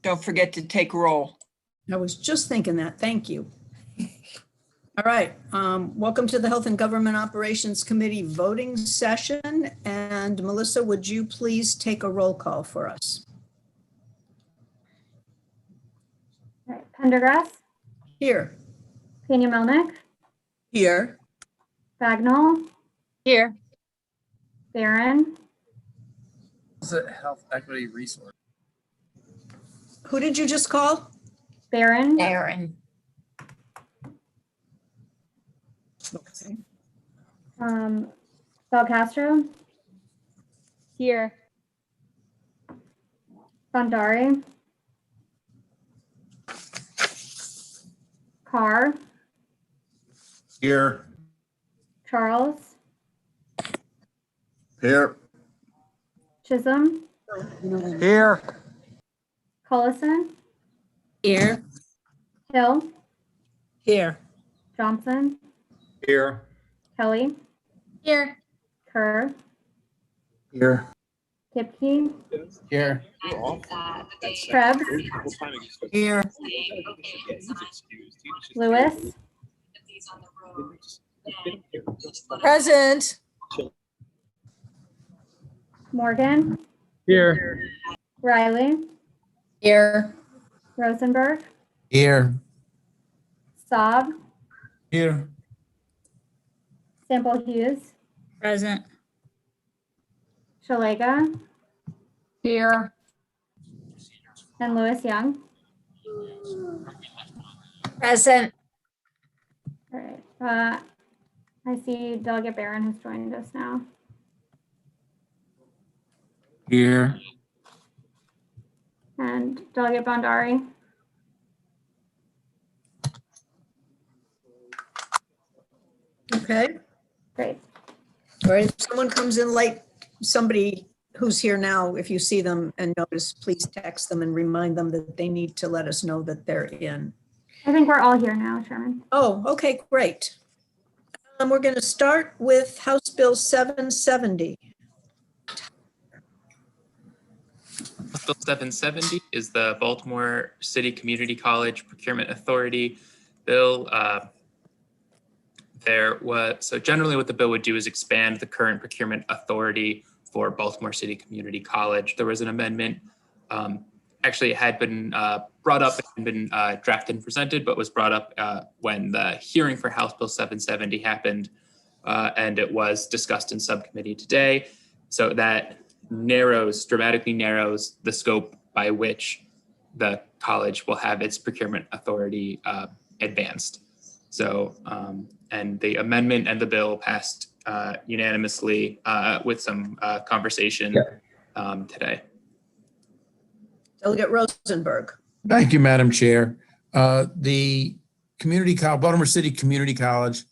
Don't forget to take roll. I was just thinking that. Thank you. All right. Welcome to the Health and Government Operations Committee voting session. And Melissa, would you please take a roll call for us? All right. Pendergrass, Here. Pena Melnick, Here. Bagnall, Here. Barron, Health Equity Resource. Who did you just call? Barron, Aaron. Okay. Belcastro, Here. Bondari, Carr, Here. Charles, Here. Chisholm, Here. Cullison, Here. Hill, Here. Johnson, Here. Kelly, Here. Kerr, Here. Kipke, Here. Krebs, Here. Lewis, Present. Morgan, Here. Riley, Here. Rosenberg, Here. Saab, Here. Sample Hughes, Present. Shalega, Here. and Lewis Young. Present. All right. I see Delegate Barron has joined us now. Here. And Delegate Bondari. Okay. Great. All right. If someone comes in late, somebody who's here now, if you see them and notice, please text them and remind them that they need to let us know that they're in. I think we're all here now, Chairman. Oh, okay, great. We're going to start with House Bill 770. Bill 770 is the Baltimore City Community College Procurement Authority bill. So generally what the bill would do is expand the current procurement authority for Baltimore City Community College. There was an amendment, actually it had been brought up and been drafted and presented, but was brought up when the hearing for House Bill 770 happened, and it was discussed in subcommittee today. So that dramatically narrows the scope by which the college will have its procurement authority advanced. So, and the amendment and the bill passed unanimously with some conversation today. Delegate Rosenberg. Thank you, Madam Chair. The Baltimore City Community College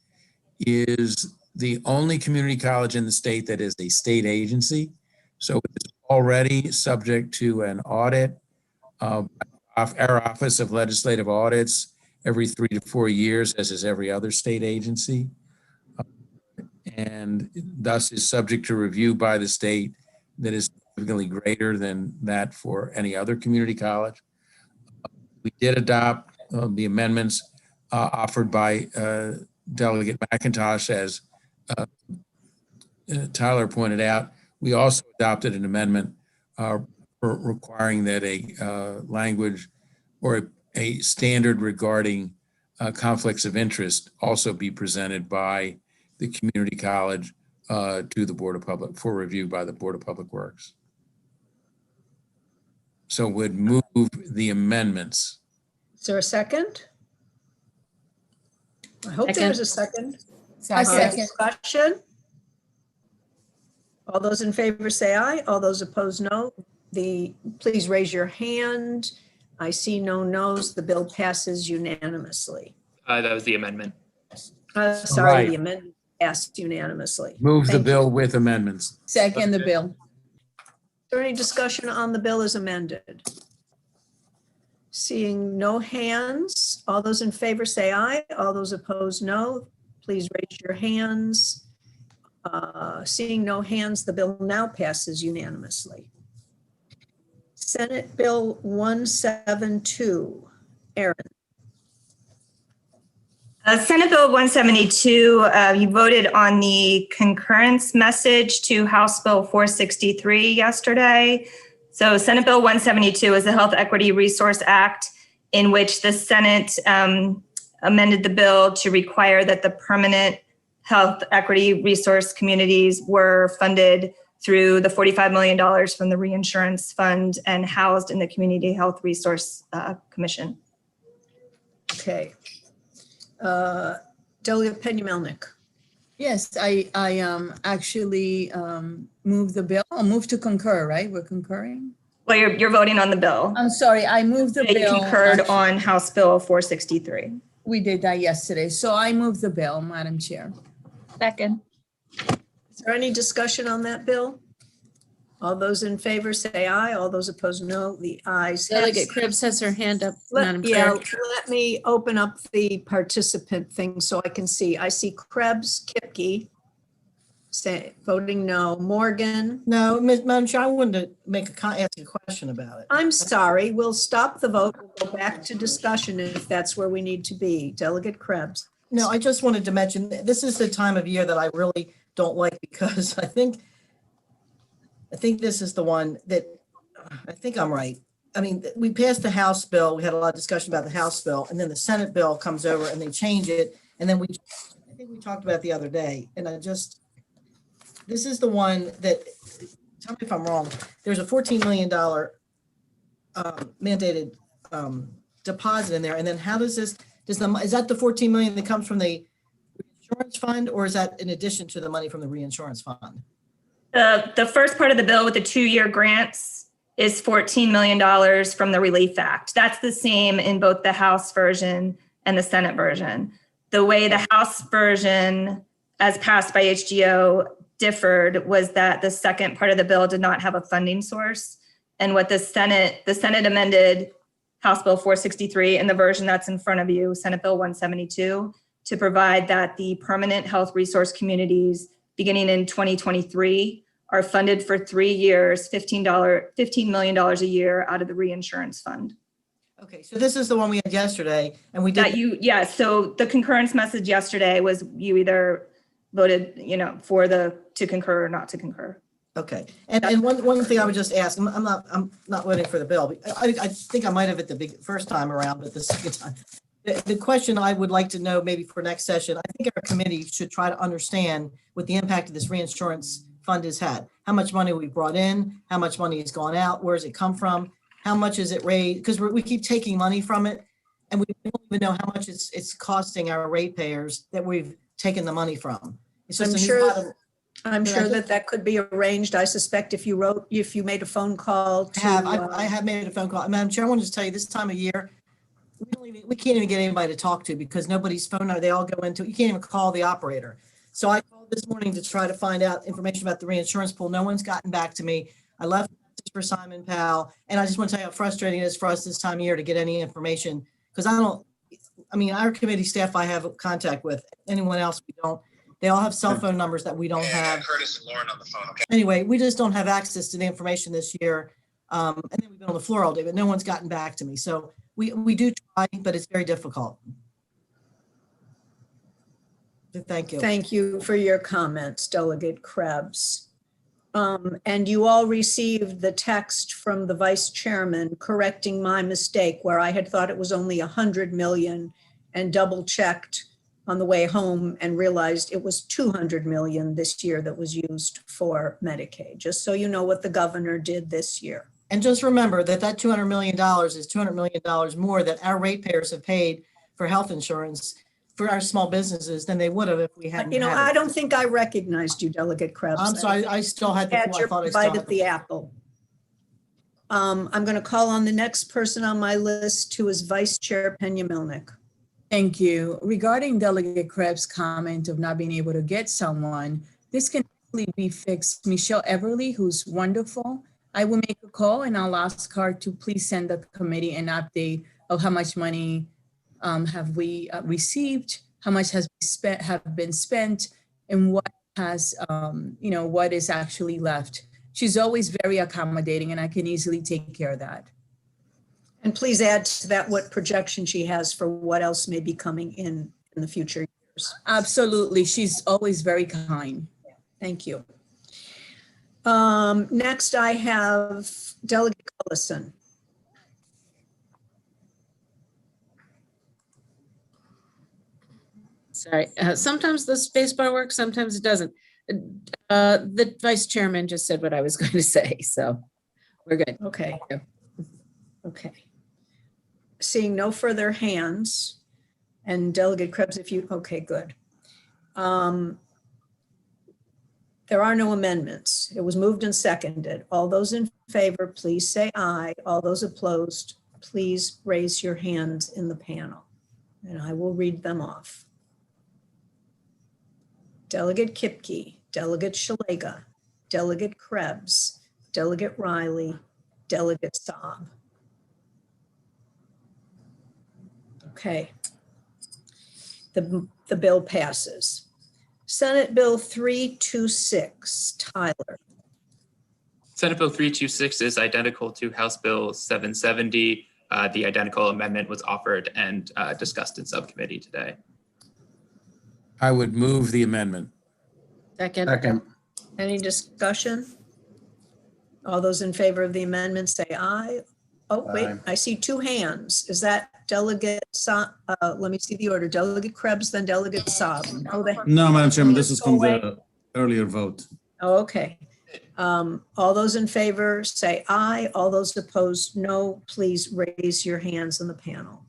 is the only community college in the state that is a state agency. So it's already subject to an audit of our Office of Legislative Audits every 3 to 4 years, as is every other state agency, and thus is subject to review by the state that is significantly greater than that for any other community college. We did adopt the amendments offered by Delegate McIntosh, as Tyler pointed out. We also adopted an amendment requiring that a language or a standard regarding conflicts of interest also be presented by the community college to the Board of Public, for review by the Board of Public Works. So would move the amendments. Is there a second? I hope there's a second. Second. Discussion? All those in favor say aye. All those opposed, no. Please raise your hand. I see no no's. The bill passes unanimously. That was the amendment. Sorry, Right. the amendment passed unanimously. Move the Thank you. bill with amendments. Second the bill. Is there any discussion on the bill as amended? Seeing no hands, all those in favor say aye. All those opposed, no. Please raise your hands. Seeing no hands, the bill now passes unanimously. Senate Bill 172. Erin. Senate Bill 172, you voted on the concurrence message to House Bill 463 yesterday. So Senate Bill 172 is the Health Equity Resource Act, in which the Senate amended the bill to require that the permanent health equity resource communities were funded through the $45 million from the reinsurance fund and housed in the Community Health Resource Commission. Okay. Delegate Penny-Melnick. Yes, I actually move the bill. I'll move to concur, right? We're concurring? Well, you're voting on the bill. I'm sorry, I moved the You bill. concurred on House Bill 463. We did that yesterday. So I move the bill, Madam Chair. Second. Is there any discussion on that bill? All those in favor say aye. All those opposed, no. The ayes have Delegate it. Krebs has her hand up, Madam Yeah, Chair. let me open up the participant thing so I can see. I see Krebs, Kipke, voting no. Morgan. No, Madam Chair, I wanted to ask a question about it. I'm sorry. We'll stop the vote. We'll go back to discussion if that's where we need to be. Delegate Krebs. No, I just wanted to mention, this is the time of year that I really don't like because I think this is the one that, I think I'm right. I mean, we passed the House bill. We had a lot of discussion about the House bill, and then the Senate bill comes over and they change it. And then I think we talked about it the other day, and this is the one that, tell me if I'm wrong, there's a $14 million mandated deposit in there. And then how does this, is that the 14 million that comes from the reinsurance fund, or is that in addition to the money from the reinsurance fund? The first part of the bill with the 2-year grants is $14 million from the Relief Act. That's the same in both the House version and the Senate version. The way the House version, as passed by HGO, differed was that the second part of the bill did not have a funding source. And what the Senate amended House Bill 463 and the version that's in front of you, Senate Bill 172, to provide that the permanent health resource communities beginning in 2023 are funded for 3 years, $15 million a year out of the reinsurance fund. Okay, so this is the one we had yesterday, and we did. So the concurrence message yesterday was you either voted, to concur or not to concur. Okay, and one thing I would just ask, I'm not voting for the bill. I think I might have it the first time around, but the second time. The question I would like to know maybe for next session, I think our committee should try to understand what the impact of this reinsurance fund has had. How much money we brought in, how much money has gone out, where does it come from? How much is it raised? Because we keep taking money from it and we don't even know how much it's costing our ratepayers that we've taken the money from. It's just I'm sure that could be arranged. I suspect if you made a phone call to. I have made a phone call. Madam Chair, I wanted to tell you this time of year, we can't even get anybody to talk to because nobody's phone, they all go into, you can't even call the operator. So I called this morning to try to find out information about the reinsurance pool. No one's gotten back to me. I left a message for Simon Powell, and I just want to tell you how frustrating it is for us this time of year to get any information because our committee staff I have contact with, anyone else we don't. They all have cell phone numbers that we don't have. Curtis and Lauren on the phone, okay? Anyway, we just don't have access to the information this year. And then we've been on the floor all day, but no one's gotten back to me. So we do try, but it's very difficult. So thank you. Thank you for your comments, Delegate Krebs. And you all received the text from the Vice Chairman correcting my mistake where I had thought it was only 100 million and double checked on the way home and realized it was 200 million this year that was used for Medicaid, just so you know what the governor did this year. And just remember that $200 million is $200 million more that our ratepayers have paid for health insurance for our small businesses than they would have if we hadn't. I don't think I recognized you, Delegate Krebs. I'm sorry, I still had the. Had your bite at the apple. I'm going to call on the next person on my list, who is Vice Chair Penny-Melnick. Thank you. Regarding Delegate Krebs' comment of not being able to get someone, this can easily be fixed. Michelle Everly, who's wonderful, I will make a call and I'll ask her to please send the committee an update of how much money have we received, how much have been spent, and what has, what is actually left. she's always very accommodating and I can easily take care of that. And please add to that what projection she has for what else may be coming in the future years. Absolutely. She's always very kind. Thank you. Next, I have Delegate Cullison. Sorry, sometimes the space bar works, sometimes it doesn't. The vice chairman just said what I was going to say, so we're good. Okay. Okay. Seeing no further hands, and Delegate Krebs, if you, okay, good. There are no amendments. It was moved and seconded. All those in favor, please say aye. All those opposed, please raise your hands in the panel, and I will read them off. Delegate Kipke, Delegate Shalega, Delegate Krebs, Delegate Riley, Delegate Saab. Okay. The bill passes. Senate Bill 326, Tyler. Senate Bill 326 is identical to House Bill 770. The identical amendment was offered and discussed in subcommittee today. I would move the amendment. Second. Any discussion? All those in favor of the amendment say aye. Oh, wait, Aye. I see two hands. Is that Delegate let me see the order. Delegate Krebs, then Delegate Saab. No, Madam Chairman, this is from the earlier vote. Oh, okay. All those in favor say aye. All those opposed, no. Please raise your hands in the panel.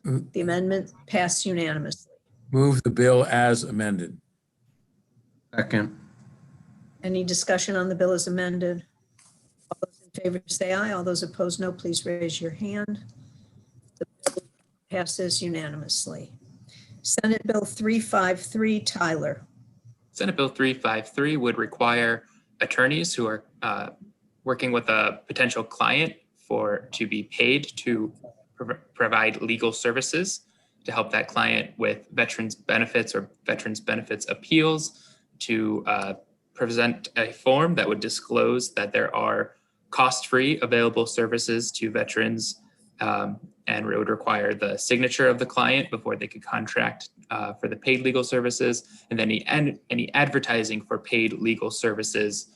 The amendment passed unanimously. Move the bill as amended. Second. Any discussion on the bill as amended? All those in favor say aye. All those opposed, no. Please raise your hand. The bill passes unanimously. Senate Bill 353, Tyler. Senate Bill 353 would require attorneys who are working with a potential client to be paid to provide legal services to help that client with veterans benefits or veterans benefits appeals, to present a form that would disclose that there are cost-free available services to veterans, and it would require the signature of the client before they could contract for the paid legal services. And then any advertising for paid legal services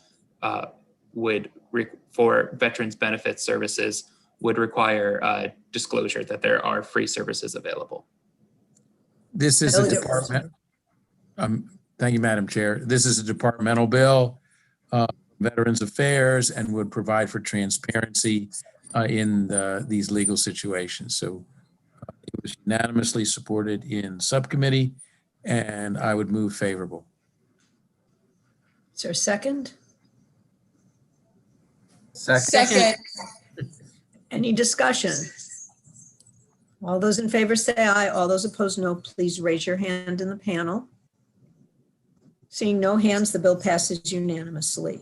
for veterans benefits services would require disclosure that there are free services available. This is a department. Thank you, Madam Chair. This is a departmental bill, Veterans Affairs, and would provide for transparency in these legal situations. So it was unanimously supported in subcommittee, and I would move favorable. Is there a second? Second. Any discussion? All those in favor say aye. All those opposed, no. Please raise your hand in the panel. Seeing no hands, the bill passes unanimously.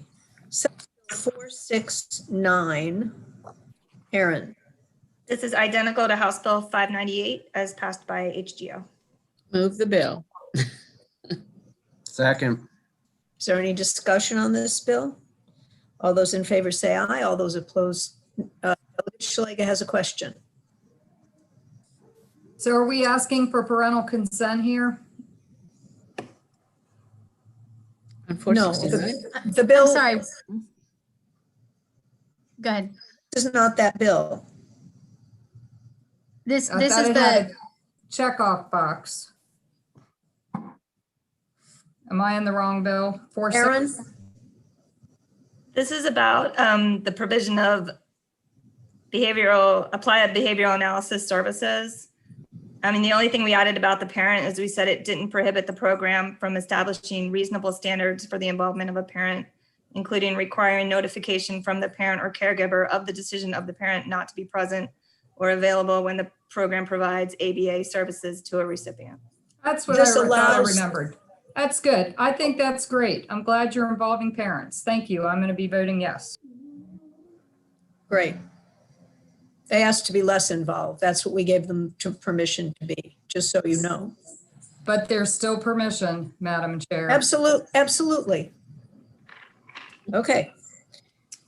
Senate Bill 469, Aaron. This is identical to House Bill 598 as passed by HGO. Move the bill. Second. Is there any discussion on this bill? All those in favor say aye. All those opposed, Delegate Shalega has a question. So are we asking for parental consent here? No, Unfortunately. the bill Sorry. Go ahead. is not that bill. This I is thought it had the, a checkoff box. Am I in the wrong bill? Aaron? This is about the provision of applied behavioral analysis services. I mean, the only thing we added about the parent is we said it didn't prohibit the program from establishing reasonable standards for the involvement of a parent, including requiring notification from the parent or caregiver of the decision of the parent not to be present or available when the program provides ABA services to a recipient. That's what This I thought I allows- remembered. That's good. I think that's great. I'm glad you're involving parents. Thank you. I'm going to be voting yes. Great. They asked to be less involved. That's what we gave them permission to be, just so you know. But there's still permission, Madam Chair. Absolutely. Okay.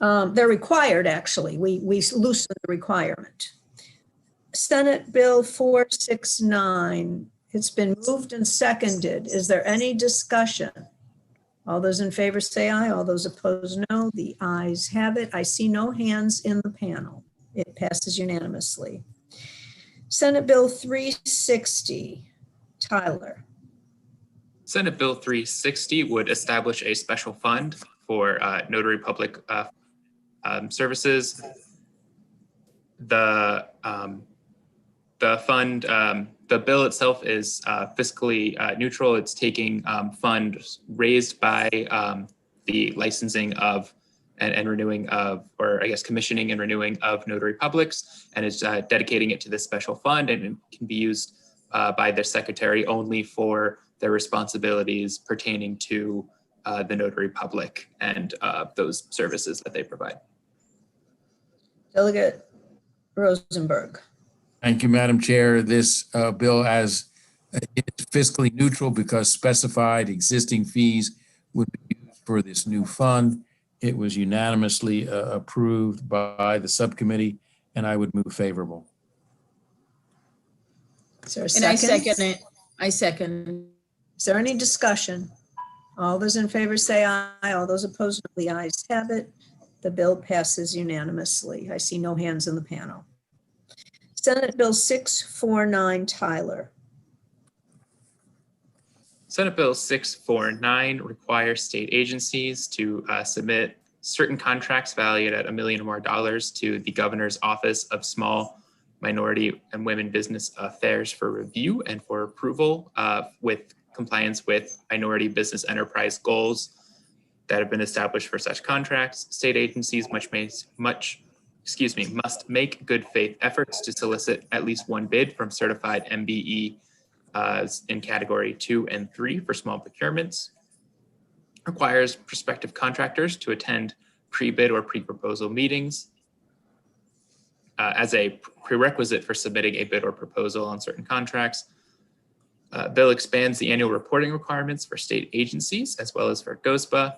They're required, actually. We loosen the requirement. Senate Bill 469. It's been moved and seconded. Is there any discussion? All those in favor say aye. All those opposed, no. The ayes have it. I see no hands in the panel. It passes unanimously. Senate Bill 360. Tyler. Senate Bill 360 would establish a special fund for notary public services. The fund, the bill itself is fiscally neutral. It's taking funds raised by the licensing of and renewing of, or I guess commissioning and renewing of notary publics, and it's dedicating it to this special fund, and it can be used by their secretary only for their responsibilities pertaining to the notary public and those services that they provide. Delegate Rosenberg. Thank you, Madam Chair. This bill is fiscally neutral because specified existing fees would be used for this new fund. It was unanimously approved by the subcommittee, and I would move favorable. Is there a And second? I second it. I second. Is there any discussion? All those in favor say aye. All those opposed, no. The ayes have it. The bill passes unanimously. I see no hands in the panel. Senate Bill 649, Tyler. Senate Bill 649 requires state agencies to submit certain contracts valued at $1 million or more to the Governor's Office of Small, Minority, and Women Business Affairs for review and for approval with compliance with minority business enterprise goals that have been established for such contracts. State agencies must make good faith efforts to solicit at least one bid from certified MBE in category 2 and 3 for small procurements. Requires prospective contractors to attend pre-bid or pre-proposal meetings as a prerequisite for submitting a bid or proposal on certain contracts. Bill expands the annual reporting requirements for state agencies as well as for GOSPA.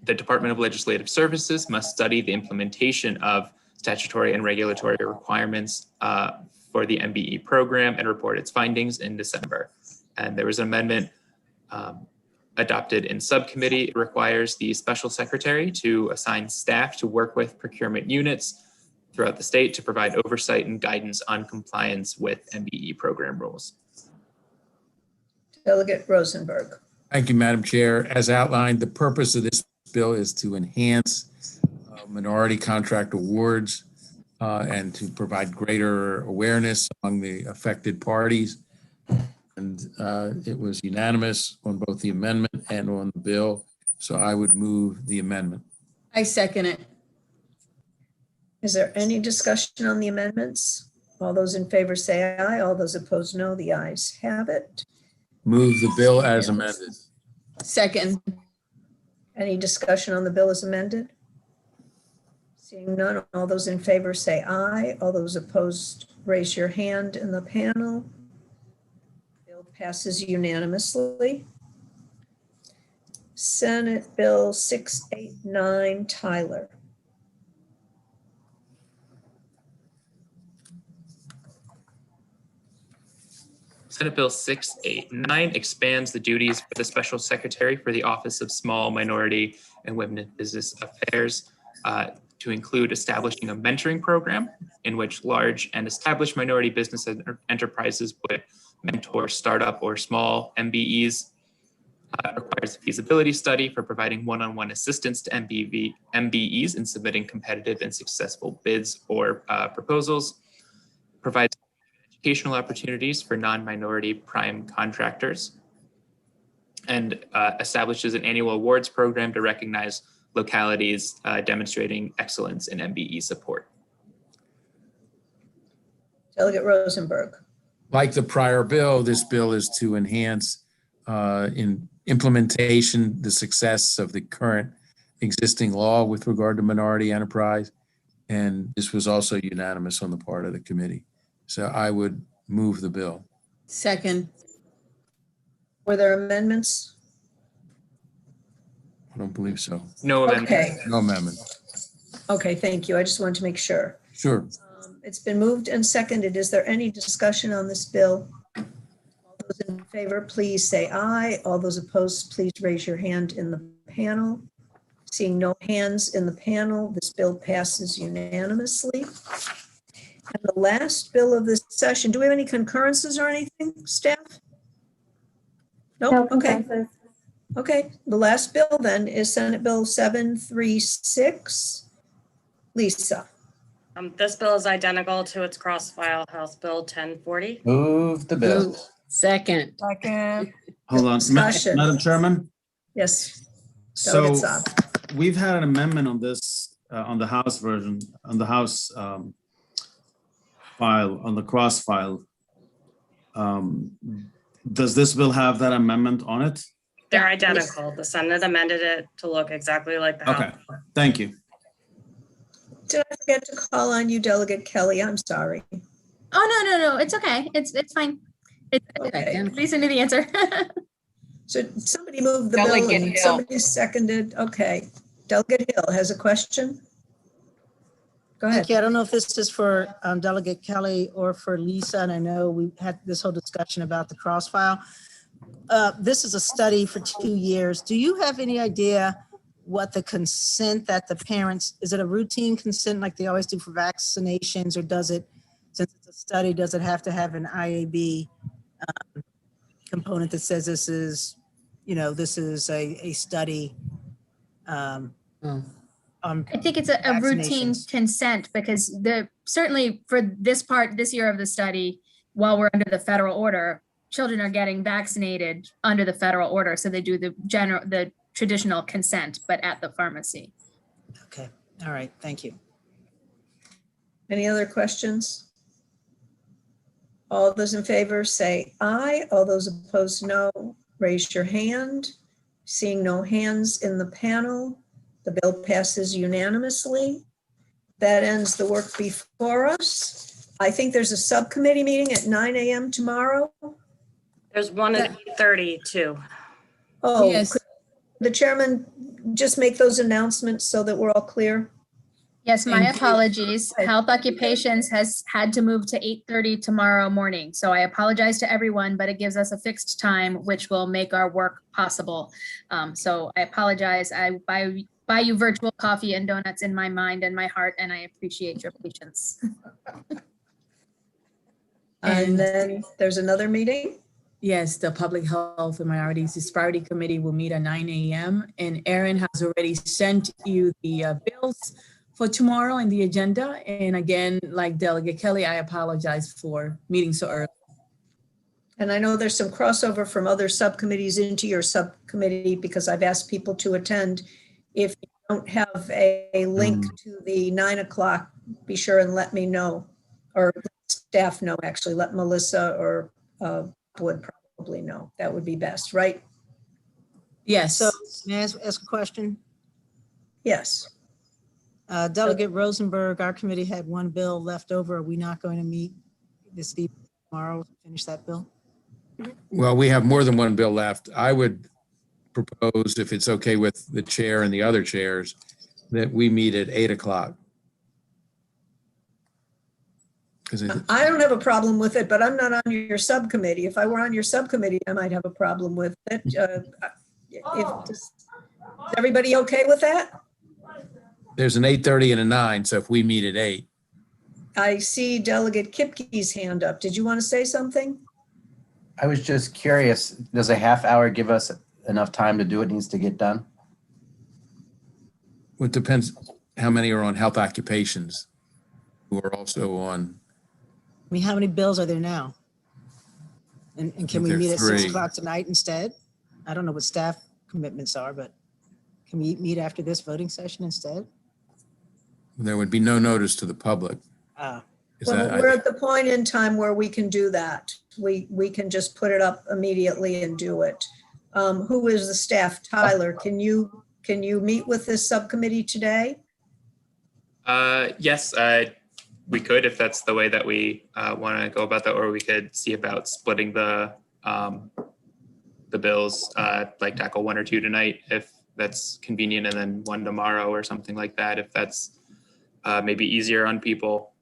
The Department of Legislative Services must study the implementation of statutory and regulatory requirements for the MBE program and report its findings in December. And there was an amendment adopted in subcommittee. It requires the special secretary to assign staff to work with procurement units throughout the state to provide oversight and guidance on compliance with MBE program rules. Delegate Rosenberg. Thank you, Madam Chair. As outlined, the purpose of this bill is to enhance minority contract awards and to provide greater awareness among the affected parties. And it was unanimous on both the amendment and on the bill. So I would move the amendment. I second it. Is there any discussion on the amendments? All those in favor say aye. All those opposed, no. The ayes have it. Move the bill as amended. Second. Any discussion on the bill as amended? Seeing none, all those in favor say aye. All those opposed, raise your hand in the panel. Bill passes unanimously. Senate Bill 689, Tyler. Senate Bill 689 expands the duties for the Special Secretary for the Office of Small, Minority, and Women Business Affairs to include establishing a mentoring program in which large and established minority business enterprises would mentor startup or small MBEs. Requires a feasibility study for providing one-on-one assistance to MBEs in submitting competitive and successful bids or proposals. Provides educational opportunities for non-minority prime contractors, and establishes an annual awards program to recognize localities demonstrating excellence in MBE support. Delegate Rosenberg. Like the prior bill, this bill is to enhance in implementation the success of the current existing law with regard to minority enterprise. And this was also unanimous on the part of the committee. So I would move the bill. Second. Were there amendments? I don't believe so. No amendment. Okay, No amendment. okay, thank you. I just wanted to make sure. Sure. It's been moved and seconded. Is there any discussion on this bill? All those in favor, please say aye. All those opposed, please raise your hand in the panel. Seeing no hands in the panel, this bill passes unanimously. And the last bill of this session, do we have any concurrences or anything, staff? No Nope, okay. consensus. Okay, the last bill then is Senate Bill 736. Lisa, This bill is identical to its cross-file House Bill 1040. Move the bill. Move. Second. Hold on, Discussion. Madam Chairman. yes, So Delegate Saab. we've had an amendment on this, on the House version, on the House file, on the cross file. Does this bill have that amendment on it? They're identical. The Senate amended it to look exactly like the Okay, House. thank you. Did I forget to call on you, Delegate Kelly? I'm sorry. Oh, no, it's okay. It's fine. Okay. Listen to the answer. So somebody moved the bill Delegate and Hill. somebody seconded. Okay. Delegate Hill has a question. Go ahead. Thank you. I don't know if this is for Delegate Kelly or for Lisa, and I know we had this whole discussion about the crossfile. This is a study for 2 years. Do you have any idea what the consent that the parents, is it a routine consent like they always do for vaccinations, or does it, since it's a study, does it have to have an IAB component that says this is, this is a study? Oh. I think it's a routine Vaccinations. consent because certainly for this year of the study, while we're under the federal order, children are getting vaccinated under the federal order. So they do the traditional consent, but at the pharmacy. Okay, all right, thank you. Any other questions? All those in favor say aye. All those opposed, no. Raise your hand. Seeing no hands in the panel, the bill passes unanimously. That ends the work before us. I think there's a subcommittee meeting at 9 a.m. tomorrow. There's one at 8:30 too. Oh, Yes. could the chairman just make those announcements so that we're all clear? Yes, my Thank you. apologies. Health Occupations has had to move to 8:30 tomorrow morning. So I apologize to everyone, but it gives us a fixed time, which will make our work possible. So I apologize. I buy you virtual coffee and donuts in my mind and my heart, and I appreciate your patience. And then there's another meeting? Yes, the Public Health and Minorities Disparity Committee will meet at 9 a.m. And Erin has already sent you the bills for tomorrow and the agenda. And again, like Delegate Kelly, I apologize for meeting so early. And I know there's some crossover from other subcommittees into your subcommittee because I've asked people to attend. If you don't have a link to the 9 o'clock, be sure and let me know, or staff know, actually, let Melissa or would probably know. That would be best, right? Yes. So may I ask a question? Yes. Delegate Rosenberg, our committee had one bill left over. Are we not going to meet this evening, tomorrow, to finish that bill? Well, we have more than one bill left. I would propose, if it's okay with the chair and the other chairs, that we meet at 8 o'clock. I don't have a problem with it, but I'm not on your subcommittee. If I were on your subcommittee, I might have a problem with it. Is everybody okay with that? There's an 8:30 and a 9, so if we meet at 8. I see Delegate Kipke's hand up. Did you want to say something? I was just curious, does a half hour give us enough time to do what needs to get done? Well, it depends how many are on health occupations who are also on. I mean, how many bills are there now? And can we There are meet at 6 3. o'clock tonight instead? I don't know what staff commitments are, but can we meet after this voting session instead? There would be no notice to the public. Is Well, that- we're at the point in time where we can do that. We can just put it up immediately and do it. Who is the staff? Tyler, can you meet with this subcommittee today? Yes, we could, if that's the way that we want to go about that, or we could see about splitting the bills, like tackle 1 or 2 tonight, if that's convenient, and then one tomorrow or something like that, if that's maybe easier on people.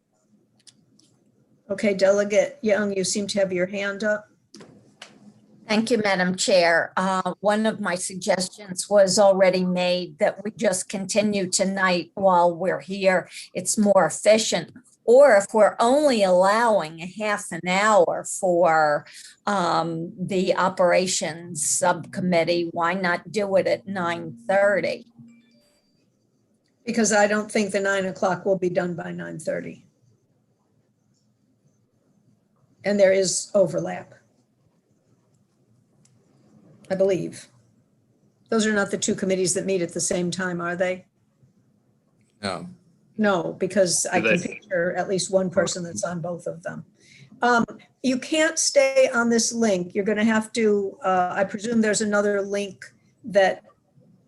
Okay, Delegate Young, you seem to have your hand up. Thank you, Madam Chair. One of my suggestions was already made that we just continue tonight while we're here. It's more efficient. Or if we're only allowing a half an hour for the operations subcommittee, why not do it at 9:30? Because I don't think the 9 o'clock will be done by 9:30. And there is overlap, I believe. Those are not the two committees that meet at the same time, are they? No. No, because I can They- picture at least one person that's on both of them. You can't stay on this link. You're going to have to, I presume there's another link that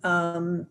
Hold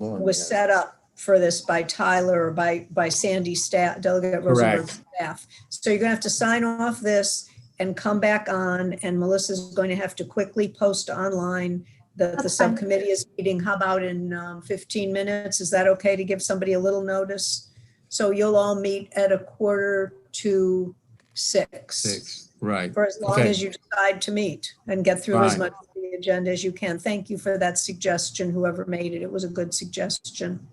on. was set up for this by Tyler or by Sandy staff, Delegate Rosenberg's staff. So you're going to have to sign off this and come back on, and Melissa's going to have to quickly post online that the That's fine. subcommittee is meeting. How about in 15 minutes? Is that okay to give somebody a little notice? So you'll all meet at 5:45. 6, right. For as long Okay. as you decide to meet and get through as Fine. much of the agenda as you can. Thank you for that suggestion, whoever made it. It was a good suggestion.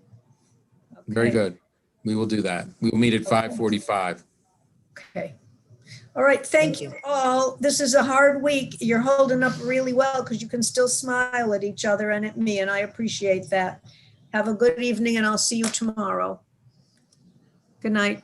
Very Okay. good. We will do that. We will meet at 5:45. Okay. All right, thank you all. This is a hard week. You're holding up really well because you can still smile at each other and at me, and I appreciate that. Have a good evening, and I'll see you tomorrow. Good night.